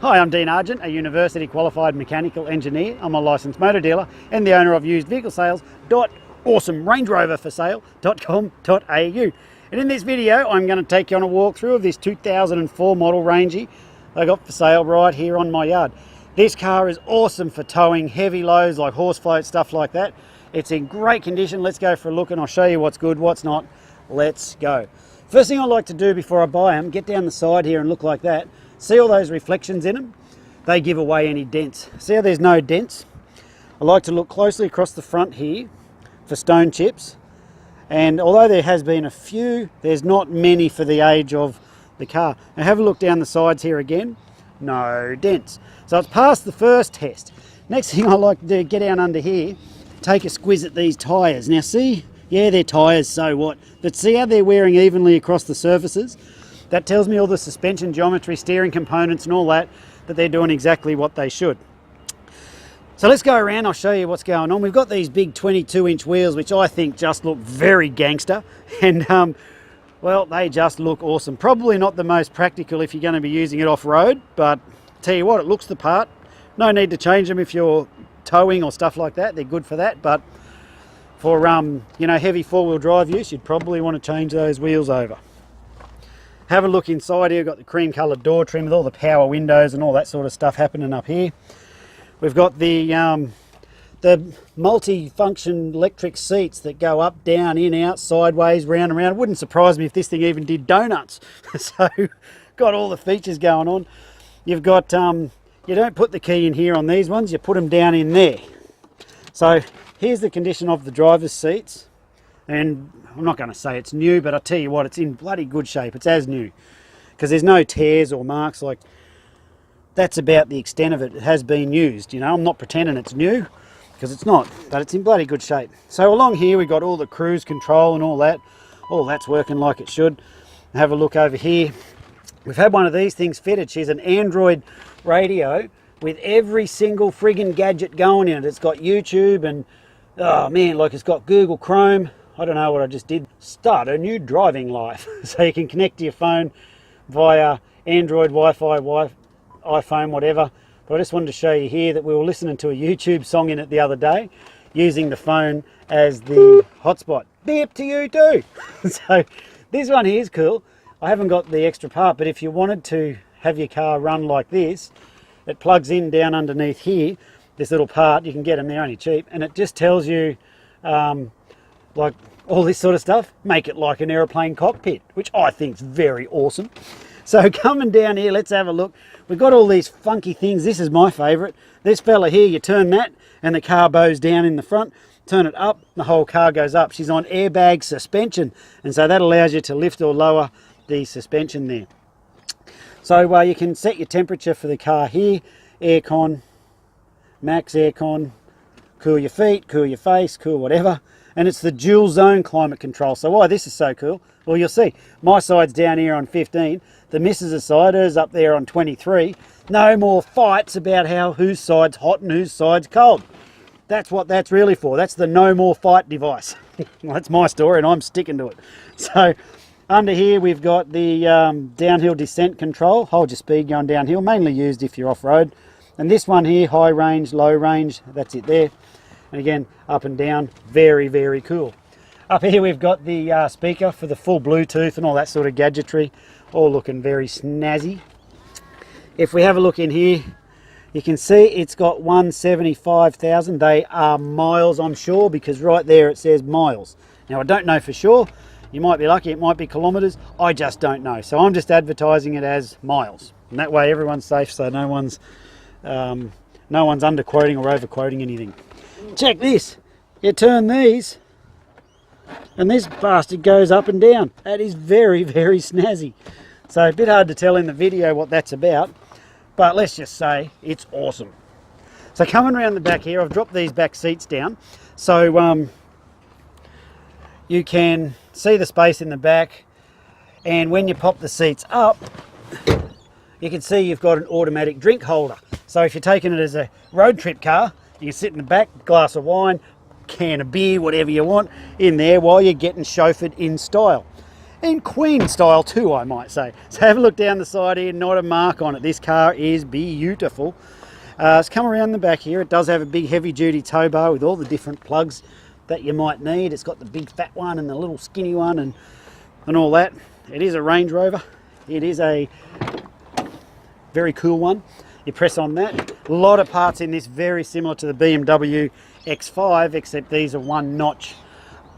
Hi, I'm Dean Argent, a university qualified mechanical engineer. I'm a licensed motor dealer and the owner of usedvehiclesales.awesomerangeroverforsale.com.au. And in this video, I'm going to take you on a walkthrough of this 2004 model Rangy I got for sale right here on my yard. This car is awesome for towing heavy loads like horse float, stuff like that. It's in great condition. Let's go for a look and I'll show you what's good, what's not. Let's go. First thing I like to do before I buy them, get down the side here and look like that. See all those reflections in them? They give away any dents. See how there's no dents? I like to look closely across the front here for stone chips. And although there has been a few, there's not many for the age of the car. Now have a look down the sides here again. No dents. So it's passed the first test. Next thing I like to do, get down under here, take a squiz at these tyres. Now see, yeah, they're tyres, so what? But see how they're wearing evenly across the surfaces? That tells me all the suspension geometry, steering components and all that they're doing exactly what they should. So let's go around, I'll show you what's going on. We've got these big 22-inch wheels, which I think just look very gangster. And, well, they just look awesome. Probably not the most practical if you're going to be using it off-road, but tell you what, it looks the part. No need to change them if you're towing or stuff like that. They're good for that, but for, you know, heavy four-wheel drive use, you'd probably want to change those wheels over. Have a look inside here. We've got the cream coloured door trim with all the power windows and all that sort of stuff happening up here. We've got the multi-function electric seats that go up, down, in, out, sideways, round and round. It wouldn't surprise me if this thing even did donuts. So got all the features going on. You've got, you don't put the key in here on these ones, you put them down in there. So here's the condition of the driver's seats. And I'm not going to say it's new, but I tell you what, it's in bloody good shape. It's as new because there's no tears or marks. Like, that's about the extent of it. It has been used, you know. I'm not pretending it's new because it's not, but it's in bloody good shape. So along here we've got all the cruise control and all that. All that's working like it should. Have a look over here. We've had one of these things fitted. She's an Android radio with every single friggin' gadget going in it. It's got YouTube and, oh man, like it's got Google Chrome. I don't know what I just did. Start a new driving life. So you can connect to your phone via Android, Wi-Fi, iPhone, whatever. But I just wanted to show you here that we were listening to a YouTube song in it the other day, using the phone as the hotspot. Be up to you too. So this one here is cool. I haven't got the extra part, but if you wanted to have your car run like this, it plugs in down underneath here, this little part. You can get them, they're only cheap, and it just tells you like all this sort of stuff. Make it like an aeroplane cockpit, which I think is very awesome. So coming down here, let's have a look. We've got all these funky things. This is my favourite. This fella here, you turn that and the car bows down in the front. Turn it up, the whole car goes up. She's on airbag suspension, and so that allows you to lift or lower the suspension there. So you can set your temperature for the car here. Aircon, max aircon, cool your feet, cool your face, cool whatever. And it's the dual zone climate control. So why this is so cool, well, you'll see. My side's down here on 15. The missus' side is up there on 23. No more fights about whose side's hot and whose side's cold. That's what that's really for. That's the no more fight device. Well, that's my story and I'm sticking to it. So under here we've got the downhill descent control. Hold your speed going downhill, mainly used if you're off-road. And this one here, high range, low range, that's it there. And again, up and down, very, very cool. Up here we've got the speaker for the full Bluetooth and all that sort of gadgetry, all looking very snazzy. If we have a look in here, you can see it's got 175,000. They are miles, I'm sure, because right there it says miles. Now I don't know for sure. You might be lucky, it might be kilometres. I just don't know. So I'm just advertising it as miles. And that way everyone's safe, so no one's underquoting or overquoting anything. Check this, you turn these and this bastard goes up and down. That is very, very snazzy. So a bit hard to tell in the video what that's about, but let's just say it's awesome. So coming around the back here, I've dropped these back seats down so you can see the space in the back, and when you pop the seats up you can see you've got an automatic drink holder. So if you're taking it as a road trip car, you can sit in the back, glass of wine, can of beer, whatever you want, in there while you're getting chauffeured in style. in Queen style too, I might say. So have a look down the side here, not a mark on it. This car is beautiful. Let's come around the back here. It does have a big heavy duty tow bar with all the different plugs that you might need. It's got the big fat one and the little skinny one and all that. It is a Range Rover. It is a very cool one. You press on that. A lot of parts in this very similar to the BMW X5, except these are one notch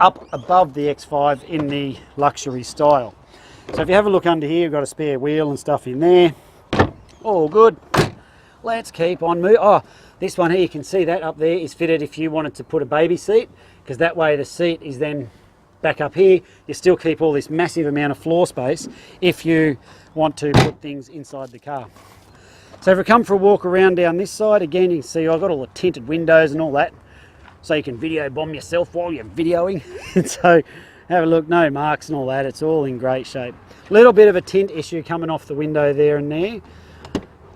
up above the X5 in the luxury style. So if you have a look under here, you've got a spare wheel and stuff in there. All good. Let's keep on moving. Oh, this one here, you can see that up there is fitted if you wanted to put a baby seat, because that way the seat is then back up here. You still keep all this massive amount of floor space if you want to put things inside the car. So if we come for a walk around down this side, again you can see I've got all the tinted windows and all that, so you can video bomb yourself while you're videoing. So have a look, no marks and all that, it's all in great shape. Little bit of a tint issue coming off the window there and there.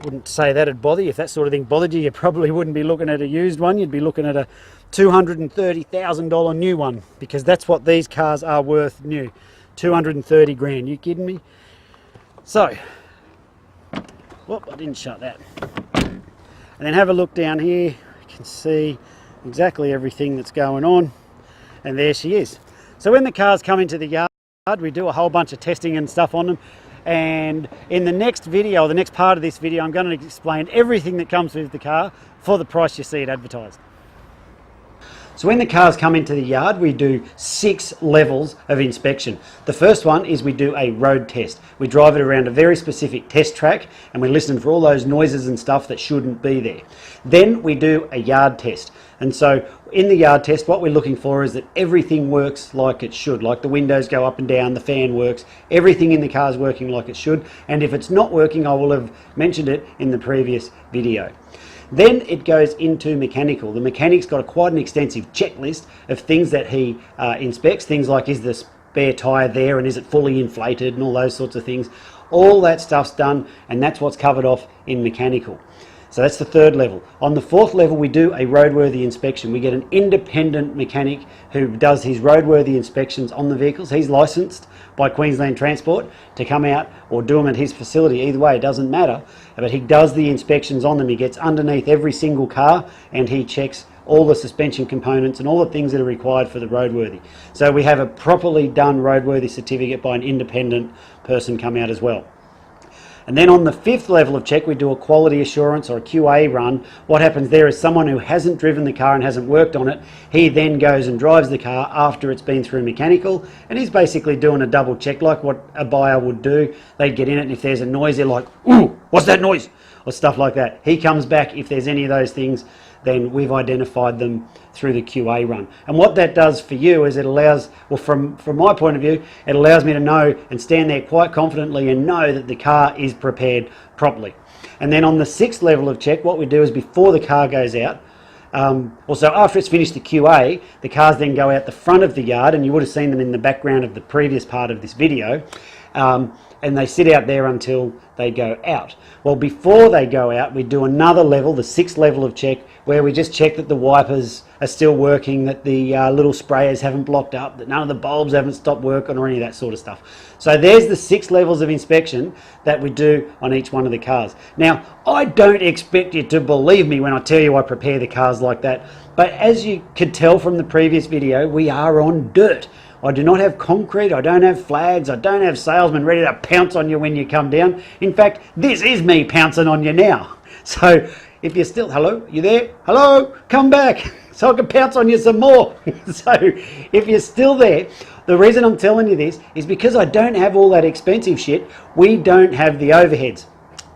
Wouldn't say that'd bother you. If that sort of thing bothered you, you probably wouldn't be looking at a used one, you'd be looking at a $230,000 new one, because that's what these cars are worth new. 230 grand, you kidding me? So, whoop, I didn't shut that. And then have a look down here, you can see exactly everything that's going on, and there she is. So when the cars come into the yard, we do a whole bunch of testing and stuff on them, and in the next video, the next part of this video, I'm going to explain everything that comes with the car for the price you see it advertised. So when the cars come into the yard, we do 6 levels of inspection. The first one is we do a road test. We drive it around a very specific test track and we listen for all those noises and stuff that shouldn't be there. Then we do a yard test. And so in the yard test, what we're looking for is that everything works like it should, like the windows go up and down, the fan works, everything in the car is working like it should. And if it's not working, I will have mentioned it in the previous video. Then it goes into mechanical. The mechanic's got quite an extensive checklist of things that he inspects, things like is the spare tyre there and is it fully inflated and all those sorts of things. All that stuff's done, and that's what's covered off in mechanical. So that's the third level. On the fourth level, we do a roadworthy inspection. We get an independent mechanic who does his roadworthy inspections on the vehicles. He's licensed by Queensland Transport to come out or do them at his facility. Either way, it doesn't matter. But he does the inspections on them. He gets underneath every single car and he checks all the suspension components and all the things that are required for the roadworthy. So we have a properly done roadworthy certificate by an independent person come out as well. And then on the fifth level of check, we do a quality assurance or a QA run. What happens there is someone who hasn't driven the car and hasn't worked on it, he then goes and drives the car after it's been through mechanical, and he's basically doing a double check like what a buyer would do. They'd get in it, and if there's a noise, they're like, "Ooh, what's that noise?" or stuff like that. He comes back, if there's any of those things, then we've identified them through the QA run. And what that does for you is it allows, well, from my point of view, it allows me to know and stand there quite confidently and know that the car is prepared properly. And then on the sixth level of check, what we do is before the car goes out, also after it's finished the QA, the cars then go out the front of the yard, and you would have seen them in the background of the previous part of this video, and they sit out there until they go out. Well, before they go out, we do another level, the sixth level of check, where we just check that the wipers are still working, that the little sprayers haven't blocked up, that none of the bulbs haven't stopped working or any of that sort of stuff. So there's the 6 levels of inspection that we do on each one of the cars. Now, I don't expect you to believe me when I tell you I prepare the cars like that, but as you could tell from the previous video, we are on dirt. I do not have concrete, I don't have flags, I don't have salesmen ready to pounce on you when you come down. In fact, this is me pouncing on you now. So if you're still, hello, you there? Hello, come back so I can pounce on you some more. So if you're still there, the reason I'm telling you this is because I don't have all that expensive shit. We don't have the overheads,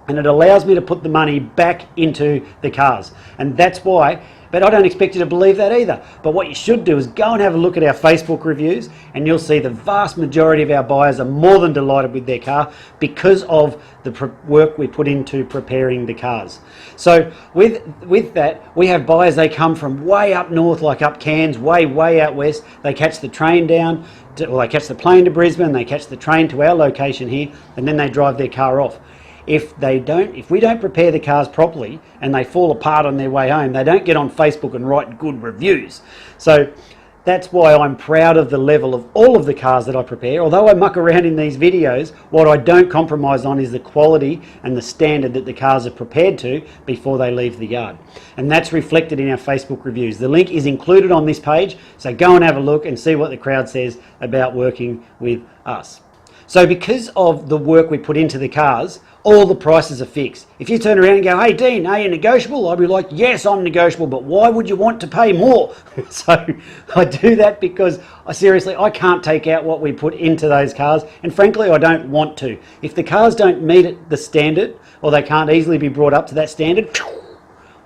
and it allows me to put the money back into the cars, and that's why. But I don't expect you to believe that either. But what you should do is go and have a look at our Facebook reviews, and you'll see the vast majority of our buyers are more than delighted with their car because of the work we put into preparing the cars. So with that, we have buyers, they come from way up north, like up Cairns, way out west. They catch the train down, they catch the plane to Brisbane, they catch the train to our location here, and then they drive their car off. If we don't prepare the cars properly and they fall apart on their way home, they don't get on Facebook and write good reviews. So That's why I'm proud of the level of all of the cars that I prepare. Although I muck around in these videos, what I don't compromise on is the quality and the standard that the cars are prepared to before they leave the yard. And that's reflected in our Facebook reviews. The link is included on this page, so go and have a look and see what the crowd says about working with us. So because of the work we put into the cars, all the prices are fixed. If you turn around and go, hey Dean, are you negotiable? I'll be like, yes, I'm negotiable, but why would you want to pay more? So I do that because I can't take out what we put into those cars, and frankly I don't want to. If the cars don't meet the standard, or they can't easily be brought up to that standard,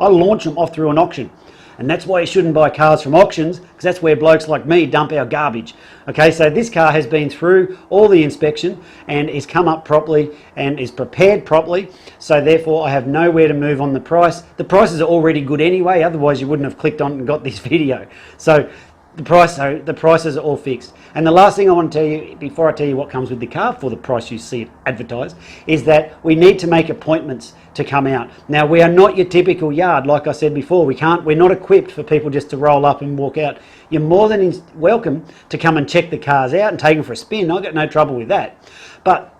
I launch them off through an auction. And that's why you shouldn't buy cars from auctions, because that's where blokes like me dump our garbage. Okay, so this car has been through all the inspection and is come up properly and is prepared properly, so therefore I have nowhere to move on the price. The prices are already good anyway, otherwise you wouldn't have clicked on and got this video. So the prices are all fixed. And the last thing I want to tell you, before I tell you what comes with the car for the price you see it advertised, is that we need to make appointments to come out. Now, we are not your typical yard, like I said before. We're not equipped for people just to roll up and walk out. You're more than welcome to come and check the cars out and take them for a spin. I've got no trouble with that. But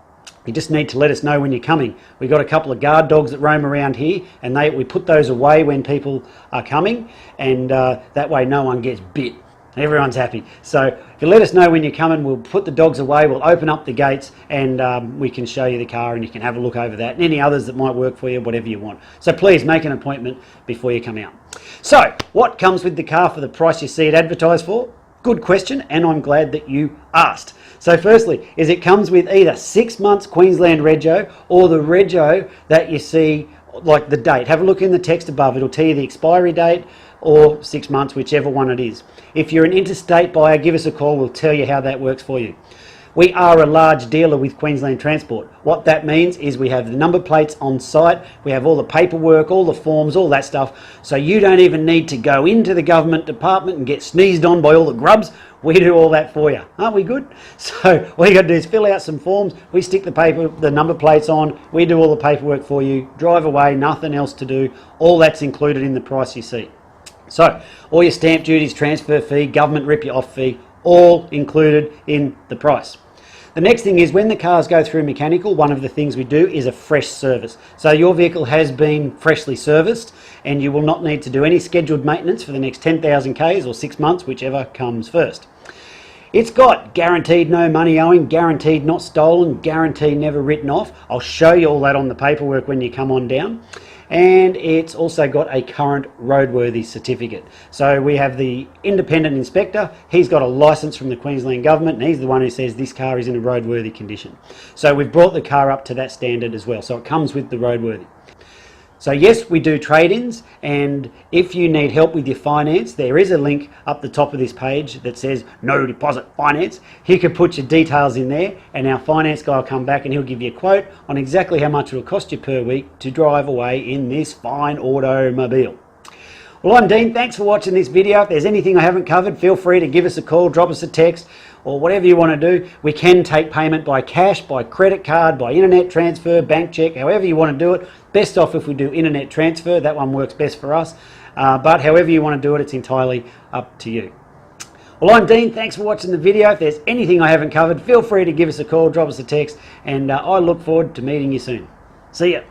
you just need to let us know when you're coming. We've got a couple of guard dogs that roam around here, and we put those away when people are coming, and that way no one gets bit. Everyone's happy. So if you let us know when you're coming, we'll put the dogs away, we'll open up the gates, and we can show you the car and you can have a look over that and any others that might work for you, whatever you want. So please make an appointment before you come out. So what comes with the car for the price you see it advertised for? Good question, and I'm glad that you asked. So firstly, it comes with either 6 months Queensland Rego or the Rego that you see, like the date. Have a look in the text above, it'll tell you the expiry date, or 6 months, whichever one it is. If you're an interstate buyer, give us a call, we'll tell you how that works for you. We are a large dealer with Queensland Transport. What that means is we have the number plates on site, we have all the paperwork, all the forms, all that stuff, so you don't even need to go into the government department and get sneezed on by all the grubs. We do all that for you. Aren't we good? So all you got to do is fill out some forms, we stick the number plates on, we do all the paperwork for you, drive away, nothing else to do. All that's included in the price you see. So all your stamp duties, transfer fee, government rip you off fee, all included in the price. The next thing is when the cars go through mechanical, one of the things we do is a fresh service. So your vehicle has been freshly serviced and you will not need to do any scheduled maintenance for the next 10,000 Ks or 6 months, whichever comes first. It's got guaranteed no money owing, guaranteed not stolen, guaranteed never written off. I'll show you all that on the paperwork when you come on down. And it's also got a current roadworthy certificate. So we have the independent inspector, he's got a license from the Queensland government and he's the one who says this car is in a roadworthy condition. So we've brought the car up to that standard as well, so it comes with the roadworthy. So yes, we do trade-ins, and if you need help with your finance, there is a link up the top of this page that says no deposit finance. You can put your details in there and our finance guy will come back and he'll give you a quote on exactly how much it will cost you per week to drive away in this fine automobile. Well, I'm Dean, thanks for watching this video. If there's anything I haven't covered, feel free to give us a call, drop us a text, or whatever you want to do. We can take payment by cash, by credit card, by internet transfer, bank check, however you want to do it. Best off if we do internet transfer, that one works best for us. But however you want to do it, it's entirely up to you. Well, I'm Dean, thanks for watching the video. If there's anything I haven't covered, feel free to give us a call, drop us a text, and I look forward to meeting you soon. See ya.